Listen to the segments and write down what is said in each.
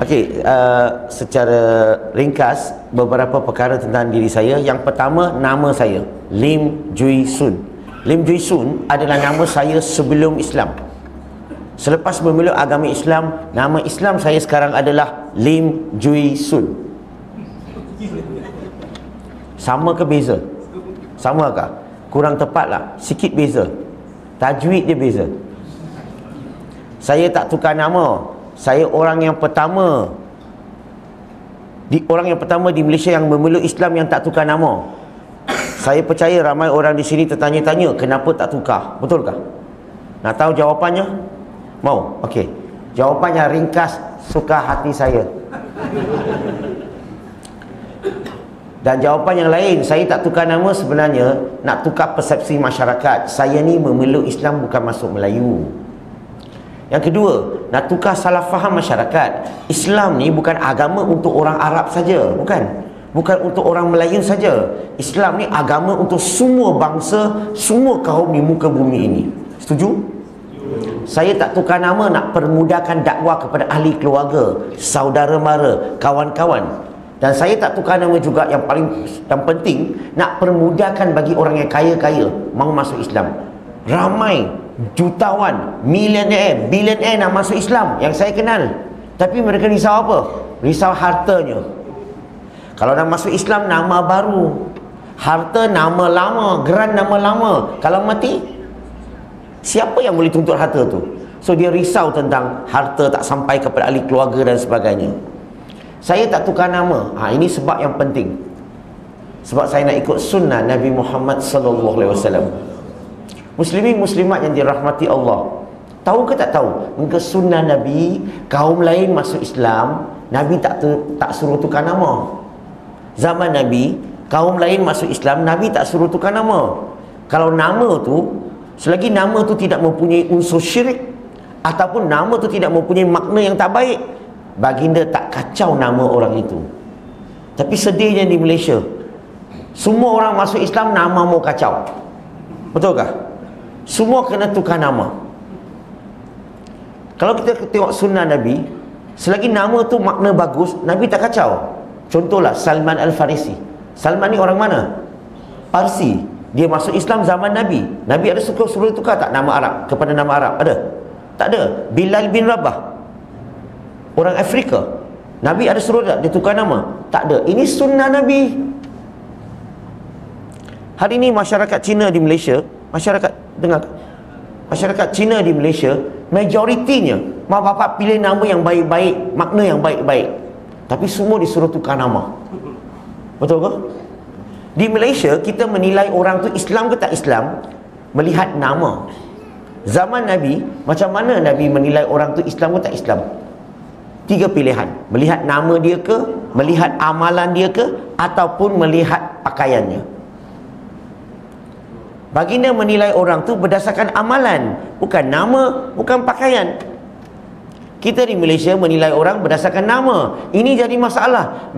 Okey, secara ringkas beberapa perkara tentang diri saya. Yang pertama, nama saya Lim Jui Sun. Lim Jui Sun adalah nama saya sebelum Islam. Selepas memeluk agama Islam, nama Islam saya sekarang adalah Lim Jui Sun. Sama ke beza? Sama kah? Kurang tepatlah, sikit beza. Tajwid dia beza. Saya tak tukar nama. Saya orang yang pertama di Malaysia yang memeluk Islam yang tak tukar nama. Saya percaya ramai orang di sini tertanya-tanya kenapa tak tukar. Betulkah? Nak tahu jawapannya? Mau? Okey. Jawapannya ringkas, suka hati saya. Dan jawapan yang lain, saya tak tukar nama sebenarnya nak tukar persepsi masyarakat. Saya ni memeluk Islam bukan masuk Melayu. Yang kedua, nak tukar salah faham masyarakat. Islam ni bukan agama untuk orang Arab saja, bukan. Bukan untuk orang Melayu saja. Islam ni agama untuk semua bangsa, semua kaum di muka bumi ini. Setuju? Saya tak tukar nama nak permudahkan dakwah kepada ahli keluarga, saudara mara, kawan-kawan. Dan saya tak tukar nama juga yang penting nak permudahkan bagi orang yang kaya-kaya mau masuk Islam. Ramai jutawan, milioner, bilioner nak masuk Islam yang saya kenal. Tapi mereka risau apa? Risau hartanya. Kalau nak masuk Islam, nama baru. Harta nama lama, geran nama lama. Kalau mati, siapa yang boleh tuntut harta tu? So dia risau tentang harta tak sampai kepada ahli keluarga dan sebagainya. Saya tak tukar nama. Ini sebab yang penting. Sebab saya nak ikut sunnah Nabi Muhammad sallallahu alaihi wasallam. Muslimin muslimat yang dirahmati Allah, tahu ke tak tahu? Muka sunnah Nabi, kaum lain masuk Islam, Nabi tak suruh tukar nama. Zaman Nabi, kaum lain masuk Islam, Nabi tak suruh tukar nama. Kalau nama tu, selagi nama tu tidak mempunyai unsur syirik, ataupun nama tu tidak mempunyai makna yang tak baik, baginda tak kacau nama orang itu. Tapi sedihnya di Malaysia, semua orang masuk Islam, nama mau kacau. Betulkah? Semua kena tukar nama. Kalau kita tengok sunnah Nabi, selagi nama tu makna bagus, Nabi tak kacau. Contohlah Salman Al-Farisi. Salman ni orang mana? Parsi. Dia masuk Islam zaman Nabi. Nabi ada suruh tukar tak nama Arab kepada nama Arab? Ada? Tak ada. Bilal bin Rabah, orang Afrika, Nabi ada suruh tak dia tukar nama? Tak ada. Ini sunnah Nabi. Hari ini masyarakat Cina di Malaysia, masyarakat Cina di Malaysia, majoritinya mak bapak pilih nama yang baik-baik, makna yang baik-baik, tapi semua disuruh tukar nama. Betul ke? Di Malaysia kita menilai orang tu Islam ke tak Islam melihat nama. Zaman Nabi, macam mana Nabi menilai orang tu Islam ke tak Islam? 3 pilihan. Melihat nama dia ke, melihat amalan dia ke, ataupun melihat pakaiannya. Baginda menilai orang tu berdasarkan amalan, bukan nama, bukan pakaian. Kita di Malaysia menilai orang berdasarkan nama. Ini jadi masalah.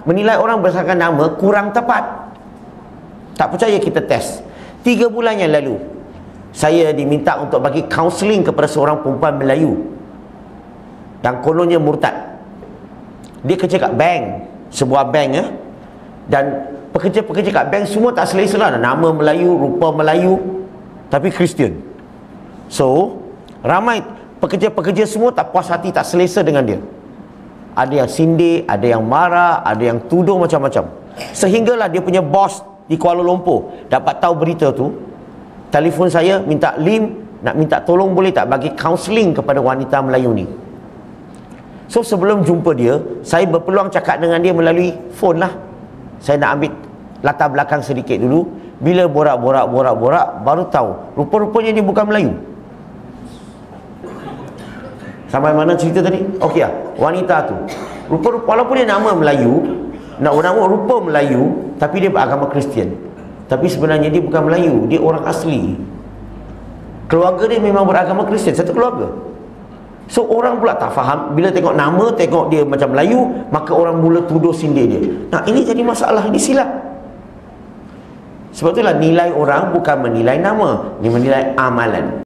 Menilai orang berdasarkan nama kurang tepat. Tak percaya kita test. 3 bulan yang lalu, saya diminta untuk bagi kaunseling kepada seorang perempuan Melayu yang kononnya murtad. Dia kerja kat bank, sebuah bank ya. Dan pekerja-pekerja kat bank semua tak selesa lah. Nama Melayu, rupa Melayu, tapi Kristian. So, ramai pekerja-pekerja semua tak puas hati, tak selesa dengan dia. Ada yang sindir, ada yang marah, ada yang tuduh macam-macam. Sehinggalah dia punya bos di Kuala Lumpur dapat tahu berita tu, telefon saya, minta Lim, nak minta tolong boleh tak bagi kaunseling kepada wanita Melayu ni. So sebelum jumpa dia, saya berpeluang cakap dengan dia melalui phone lah. Saya nak ambil latar belakang sedikit dulu. Bila borak, baru tahu rupa-rupanya dia bukan Melayu. Sampai mana cerita tadi? Okey lah, wanita tu rupa-rupa, walaupun dia nama Melayu, nama rupa Melayu, tapi dia beragama Kristian. Tapi sebenarnya dia bukan Melayu, dia orang asli. Keluarga dia memang beragama Kristian, satu keluarga. So orang pula tak faham, bila tengok nama, tengok dia macam Melayu, maka orang mula tuduh sindir dia. Nah, ini jadi masalah, ini silap. Sebab itulah nilai orang bukan menilai nama, dia menilai amalan.